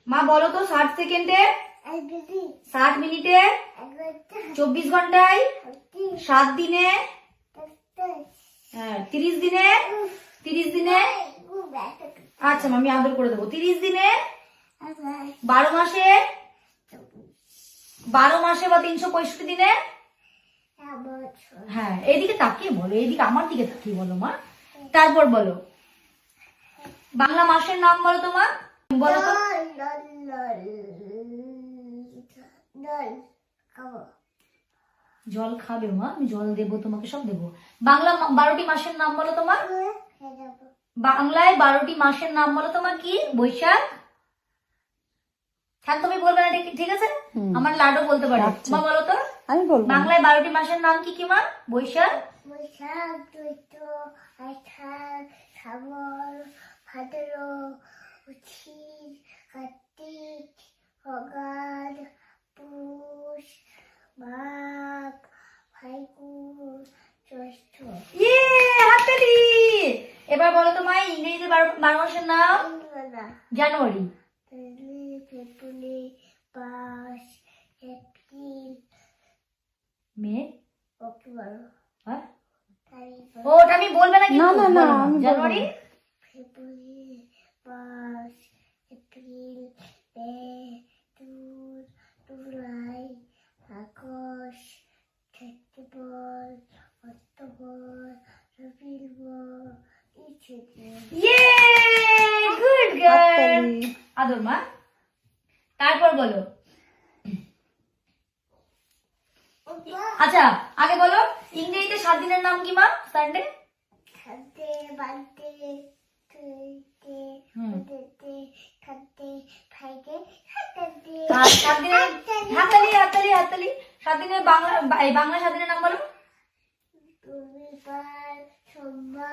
মা বলো তো 60 সেকেন্ডে, 60 মিনিটে, 24 ঘন্টায়, 7 দিনে, 30 দিনে, 30 দিনে, আচ্ছা আমি আদর করে দেবো। 30 দিনে, 12 মাসে, 12 মাসে বা 365 দিনে। হ্যাঁ এইদিকে তাকিয়ে বলো, এইদিকে আমার দিকে তাকিয়ে বলো মা। তারপর বলো বাংলা মাসের নাম বলো তো মা, বলো তো। জল খাবে মা, আমি জল দেবো তোমাকে, সব দেবো। বাংলা 12টি মাসের নাম বলো তোমার। বাংলায় 12টি মাসের নাম বলো তোমার কি? বৈশাখ। হ্যাঁ তুমি বলবে না ঠিক আছে, আমার লাডো বলতে পারে। মা বলো তো, আমি বলবো বাংলায় 12টি মাসের নাম কি কি মা? বৈশাখ, চৈত্র, আষাঢ়, শ্রাবণ, ভাদ্র, আশ্বিন, কার্তিক, অগ্রহায়ণ, পৌষ, মাঘ, ফাল্গুন, জ্যৈষ্ঠ। ইয়ে হাততালি। এবার বলো তো মা ইংরেজিতে 12 মাসের নাম। January, February, March, April, May, October. হ্যাঁ ওটা আমি বলবে না কিন্তু। না, আমি January, February, March, April, May, June, July, August, September, October, November, December. Yeah good girl. আদর মা। তারপর বলো, আচ্ছা আগে বলো ইংরেজিতে 7 দিনের নাম কি মা? সানডে, খাদ্যে, বাড়তে, তুইতে, উঠতে, খাদ্যে, খাইতে, খাদ্যে। 7 দিনের হাততালি হাততালি হাততালি। 7 দিনের বাংলা 7 দিনের নাম বলো। রবিবার, সোমবার,